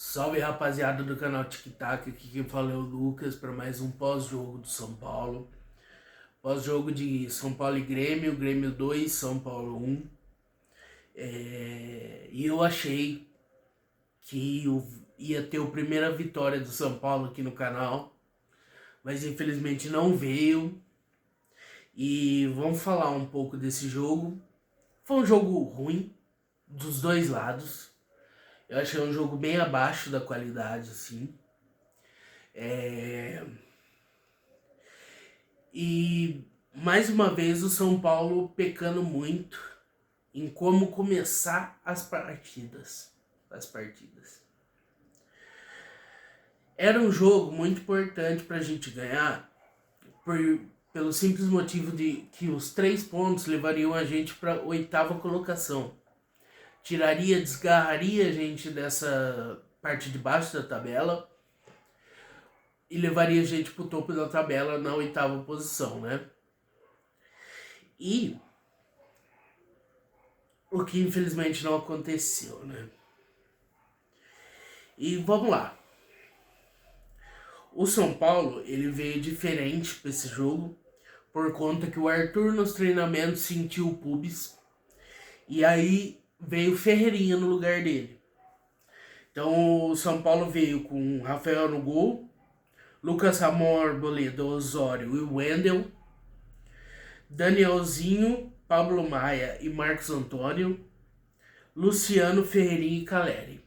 Salve, rapaziada do canal Tic Tac, aqui quem fala é o Lucas para mais um pós-jogo do São Paulo. Pós-jogo de São Paulo e Grêmio, Grêmio 2, São Paulo 1. E eu achei que ia ter a primeira vitória do São Paulo aqui no canal, mas infelizmente não veio. E vamos falar um pouco desse jogo. Foi um jogo ruim dos dois lados. Eu achei um jogo bem abaixo da qualidade, assim. E mais uma vez o São Paulo pecando muito em como começar as partidas. Era um jogo muito importante para a gente ganhar, pelo simples motivo de que os 3 pontos levariam a gente para a 8ª colocação. Desgarraria a gente dessa parte de baixo da tabela e levaria a gente para o topo da tabela na 8ª posição, né? E o que infelizmente não aconteceu, né? E vamos lá. O São Paulo, ele veio diferente para esse jogo, por conta que o Arthur nos treinamentos sentiu o pubis, e aí veio o Ferreirinha no lugar dele. Então o São Paulo veio com Rafael no gol, Lucas Ramon, Arboleda, Osório e Wendel, Danielzinho, Pablo Maia e Marcos Antônio, Luciano, Ferreirinha e Caleri.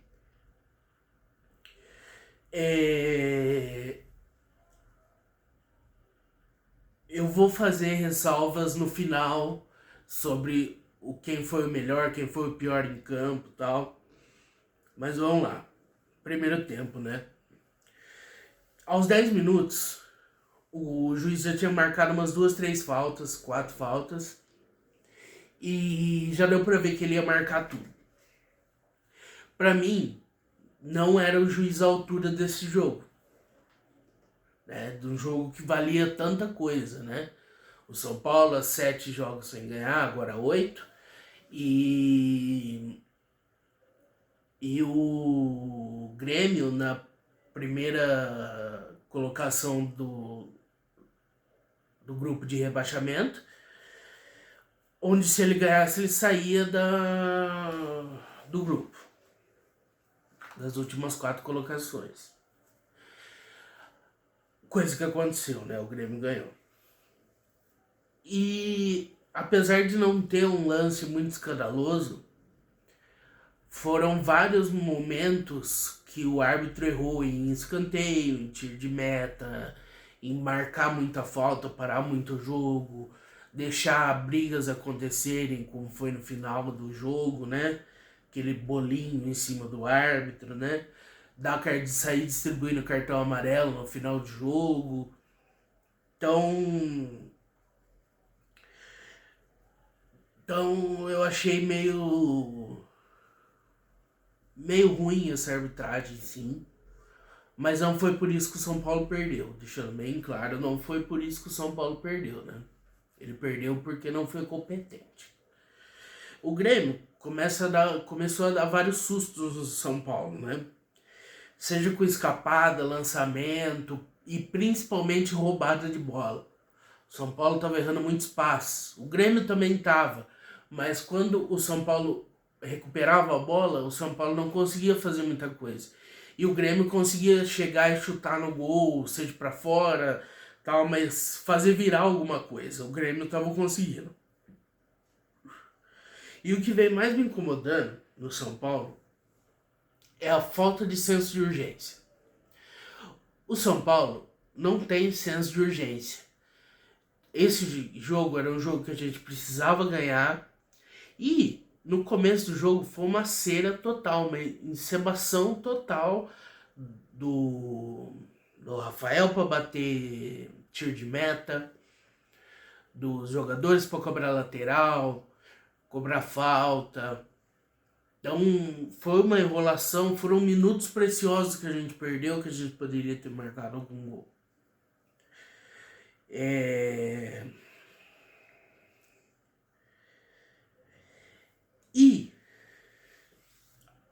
Eu vou fazer ressalvas no final sobre quem foi o melhor, quem foi o pior em campo e tal. Mas vamos lá. Primeiro tempo, né? Aos 10 minutos, o juiz já tinha marcado umas 2, 3 faltas, 4 faltas. E já deu pra ver que ele ia marcar tudo. Pra mim, não era o juiz à altura desse jogo. Né? De um jogo que valia tanta coisa, né? O São Paulo, 7 jogos sem ganhar, agora 8. E o Grêmio na primeira colocação do grupo de rebaixamento, onde se ele ganhasse ele saía do grupo, das últimas 4 colocações. Coisa que aconteceu, né? O Grêmio ganhou. E apesar de não ter um lance muito escandaloso, foram vários momentos que o árbitro errou em escanteio, em tiro de meta, em marcar muita falta, parar muito o jogo, deixar brigas acontecerem, como foi no final do jogo, né? Aquele bolinho em cima do árbitro, né? Sair distribuindo cartão amarelo no final de jogo. Então eu achei meio ruim essa arbitragem, sim. Mas não foi por isso que o São Paulo perdeu. Deixando bem claro, não foi por isso que o São Paulo perdeu, né? Ele perdeu porque não foi competente. O Grêmio começou a dar vários sustos no São Paulo, né? Seja com escapada, lançamento e principalmente roubada de bola. O São Paulo estava errando muito espaço. O Grêmio também estava. Mas quando o São Paulo recuperava a bola, o São Paulo não conseguia fazer muita coisa. E o Grêmio conseguia chegar e chutar no gol, seja para fora, tal, mas fazer virar alguma coisa. O Grêmio estava conseguindo. E o que vem mais me incomodando no São Paulo é a falta de senso de urgência. O São Paulo não tem senso de urgência. Esse jogo era um jogo que a gente precisava ganhar. E no começo do jogo foi uma cera total, uma encebação total do Rafael para bater tiro de meta, dos jogadores para cobrar lateral, cobrar falta. Então foi uma enrolação, foram minutos preciosos que a gente perdeu, que a gente poderia ter marcado algum gol. E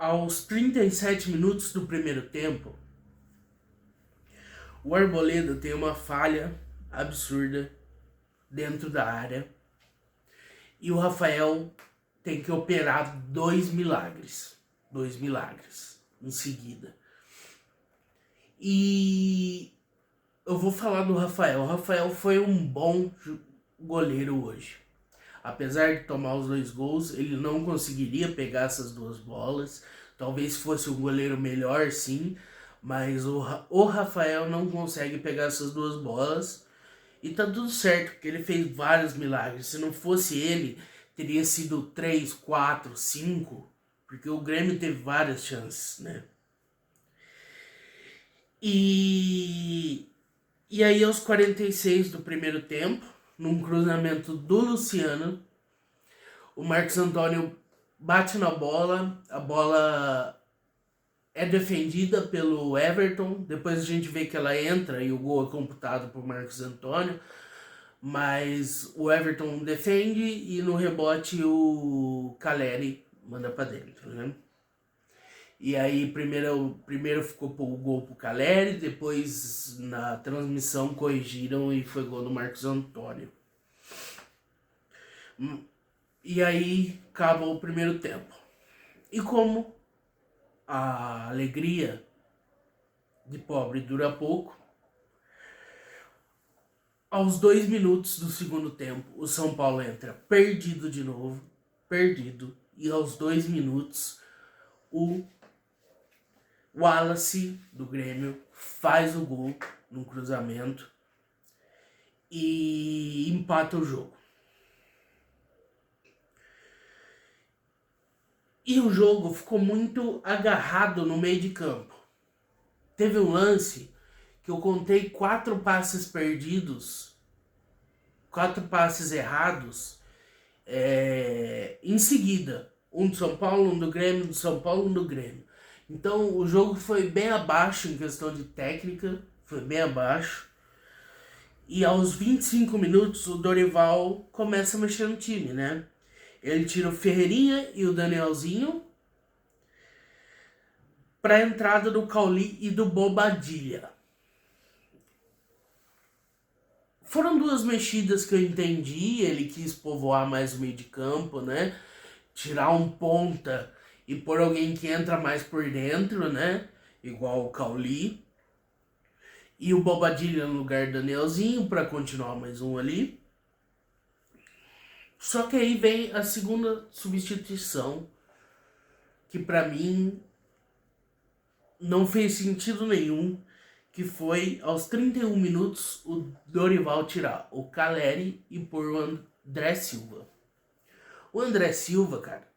aos 37 minutos do primeiro tempo, o Arboleda tem uma falha absurda dentro da área e o Rafael tem que operar dois milagres em seguida. E eu vou falar do Rafael. O Rafael foi um bom goleiro hoje. Apesar de tomar os 2 gols, ele não conseguiria pegar essas 2 bolas. Talvez fosse um goleiro melhor, sim, mas o Rafael não consegue pegar essas 2 bolas. E tá tudo certo, porque ele fez vários milagres. Se não fosse ele, teria sido 3, 4, 5, porque o Grêmio teve várias chances, né? E aí aos 46 do primeiro tempo, num cruzamento do Luciano, o Marcos Antônio bate na bola, a bola é defendida pelo Everton, depois a gente vê que ela entra e o gol é computado por Marcos Antônio, mas o Everton defende e no rebote o Caleri manda pra dentro, né? E aí primeiro ficou o gol pro Caleri, depois na transmissão corrigiram e foi gol do Marcos Antônio. E aí acabou o primeiro tempo. E como a alegria de pobre dura pouco, aos 2 minutos do segundo tempo, o São Paulo entra perdido de novo, e aos 2 minutos o Wallace do Grêmio faz o gol no cruzamento e empata o jogo. E o jogo ficou muito agarrado no meio de campo. Teve um lance que eu contei 4 passes perdidos, 4 passes errados em seguida. Um do São Paulo, um do Grêmio, do São Paulo, um do Grêmio. Então o jogo foi bem abaixo em questão de técnica, foi bem abaixo. E aos 25 minutos o Dorival começa a mexer no time, né? Ele tira o Ferreirinha e o Danielzinho para a entrada do Cauli e do Bobadilha. Foram 2 mexidas que eu entendi, ele quis povoar mais o meio de campo, né? Tirar um ponta e pôr alguém que entra mais por dentro, né? Igual o Cauli. E o Bobadilha no lugar do Danielzinho para continuar mais um ali. Só que aí vem a segunda substituição, que para mim não fez sentido nenhum, que foi aos 31 minutos o Dorival tirar o Caleri e pôr o André Silva. O André Silva, cara,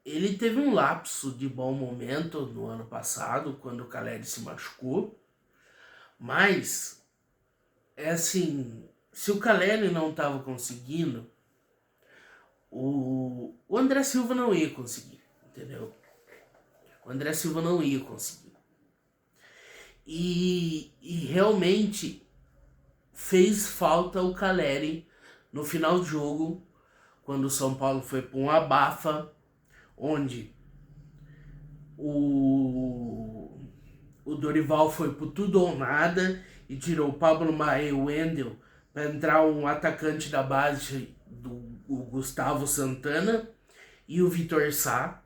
ele teve um lapso de bom momento no ano passado, quando o Caleri se machucou, mas é assim, se o Caleri não estava conseguindo, o André Silva não ia conseguir, entendeu? O André Silva não ia conseguir. E realmente fez falta o Caleri no final do jogo, quando o São Paulo foi para um abafa, onde o Dorival foi pro tudo ou nada e tirou o Pablo Maia e o Wendel para entrar um atacante da base o Gustavo Santana e o Vitor Sá.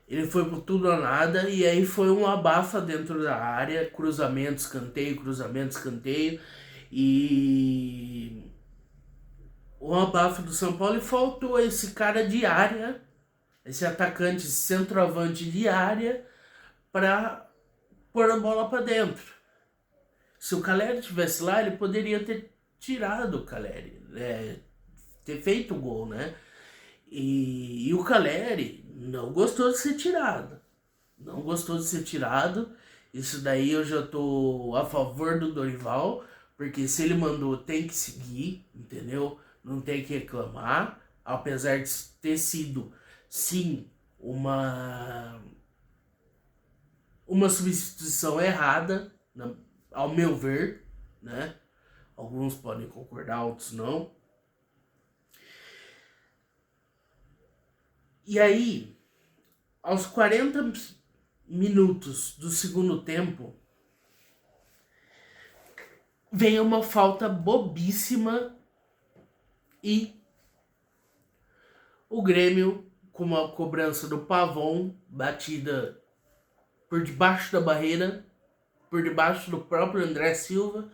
Ele foi por tudo ou nada e aí foi um abafa dentro da área, cruzamento, escanteio e um abafa do São Paulo, e faltou esse cara de área, esse atacante, esse centroavante de área para pôr a bola para dentro. Se o Caleri estivesse lá, ele poderia ter tirado o Caleri, ter feito o gol, né? E o Caleri não gostou de ser tirado. Não gostou de ser tirado. Isso daí eu já tô a favor do Dorival, porque se ele mandou, tem que seguir, entendeu? Não tem que reclamar. Apesar de ter sido, sim, uma substituição errada, ao meu ver, né? Alguns podem concordar, outros não. E aí, Aos 40 minutos do segundo tempo, vem uma falta bobíssima e o Grêmio, com uma cobrança do Pavon, batida por debaixo da barreira, por debaixo do próprio André Silva,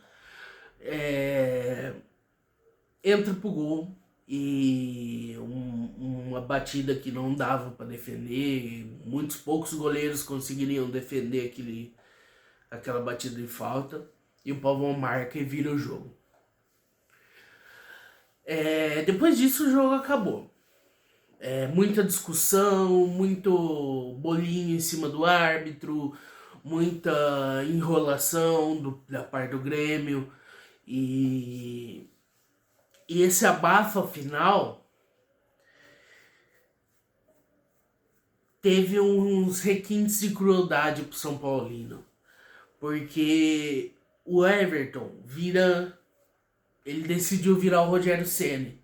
entra pro gol e uma batida que não dava para defender. Muitos poucos goleiros conseguiriam defender aquela batida de falta, e o Pavon marca e vira o jogo. Depois disso o jogo acabou. Muita discussão, muito bolinho em cima do árbitro, muita enrolação da parte do Grêmio, e esse abafa final teve uns requintes de crueldade pro São Paulino, porque o Everton ele decidiu virar o Rogério Ceni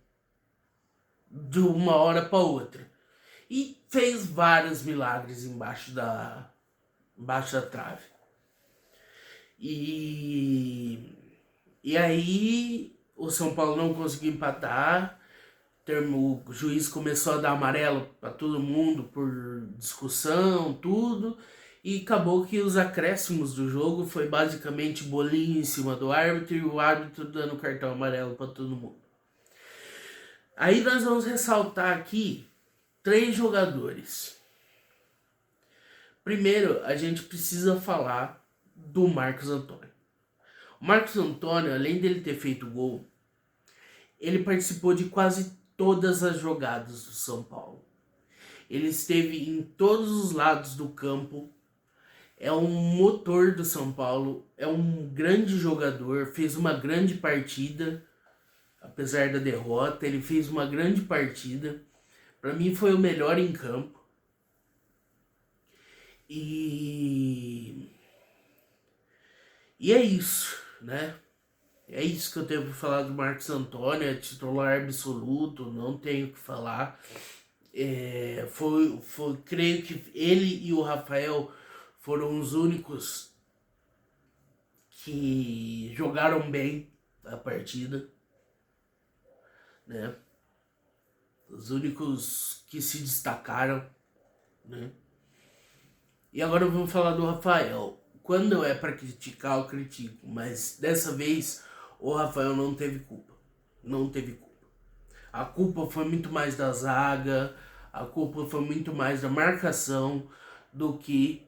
de uma hora para outra e fez vários milagres embaixo da trave. E aí o São Paulo não conseguiu empatar, o juiz começou a dar amarelo para todo mundo por discussão, tudo, e acabou que os acréscimos do jogo foi basicamente bolinho em cima do árbitro e o árbitro dando cartão amarelo para todo mundo. Aí nós vamos ressaltar aqui 3 jogadores. Primeiro, a gente precisa falar do Marcos Antônio. O Marcos Antônio, além dele ter feito gol, ele participou de quase todas as jogadas do São Paulo. Ele esteve em todos os lados do campo, é um motor do São Paulo, é um grande jogador, fez uma grande partida, apesar da derrota, ele fez uma grande partida. Para mim foi o melhor em campo. E é isso, né? É isso que eu tenho para falar do Marcos Antônio, é titular absoluto, não tenho o que falar. Creio que ele e o Rafael foram os únicos que jogaram bem a partida, né? Os únicos que se destacaram, né? E agora vamos falar do Rafael. Quando é para criticar, eu critico, mas dessa vez o Rafael não teve culpa. Não teve culpa. A culpa foi muito mais da zaga, a culpa foi muito mais da marcação do que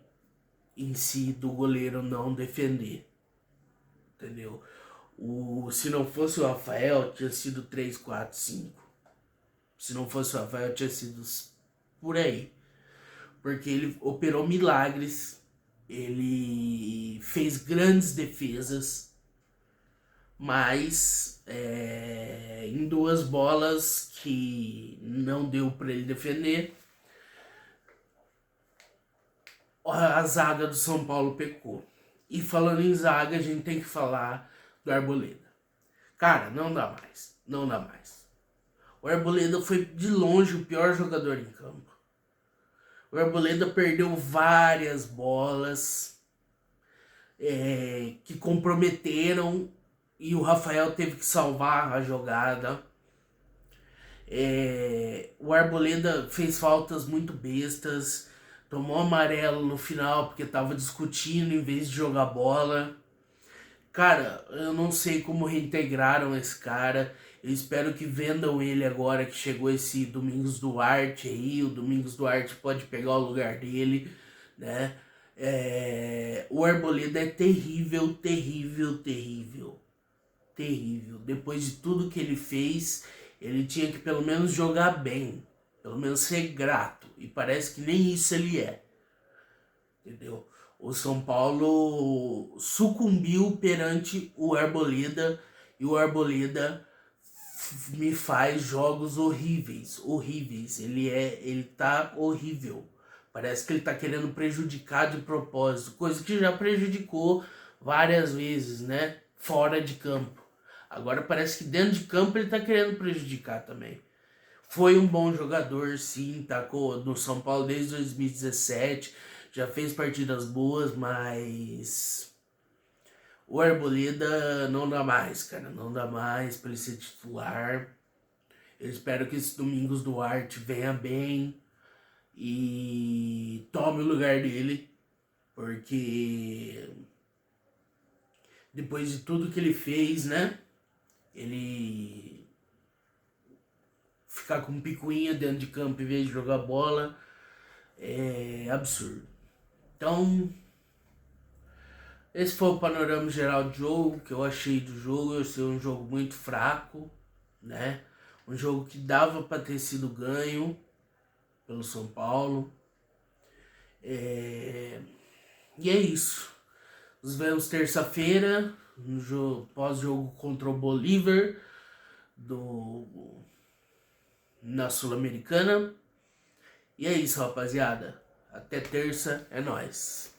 em si do goleiro não defender. Entendeu? Se não fosse o Rafael, tinha sido 3, 4, 5. Se não fosse o Rafael, tinha sido por aí. Porque ele operou milagres, ele fez grandes defesas, mas em 2 bolas que não deu para ele defender, a zaga do São Paulo pecou. E falando em zaga, a gente tem que falar do Arboleda. Cara, não dá mais. Não dá mais. O Arboleda foi de longe o pior jogador em campo. O Arboleda perdeu várias bolas que comprometeram e o Rafael teve que salvar a jogada. O Arboleda fez faltas muito bestas, tomou amarelo no final porque tava discutindo em vez de jogar bola. Cara, eu não sei como reintegraram esse cara. Eu espero que vendam ele agora que chegou esse Domingos Duarte aí. O Domingos Duarte pode pegar o lugar dele, né? O Arboleda é terrível, terrível, terrível. Terrível. Depois de tudo que ele fez, ele tinha que pelo menos jogar bem. Pelo menos ser grato. E parece que nem isso ele é. Entendeu? O São Paulo sucumbiu perante o Arboleda. E o Arboleda me faz jogos horríveis. Horríveis. Ele tá horrível. Parece que ele tá querendo prejudicar de propósito. Coisa que já prejudicou várias vezes, né? Fora de campo. Agora parece que dentro de campo ele tá querendo prejudicar também. Foi um bom jogador, sim, tá no São Paulo desde 2017, já fez partidas boas, mas o Arboleda não dá mais, cara, não dá mais pra ele ser titular. Eu espero que esse Domingos Duarte venha bem e tome o lugar dele, porque depois de tudo que ele fez, né, ele ficar com picuinha dentro de campo em vez de jogar bola é absurdo. Então, esse foi o panorama geral do jogo, que eu achei do jogo. Eu achei um jogo muito fraco, né? Um jogo que dava para ter sido ganho pelo São Paulo. E é isso. Nos vemos terça-feira, no pós-jogo contra o Bolívar, na Sul-Americana. E é isso, rapaziada. Até terça, é nóis.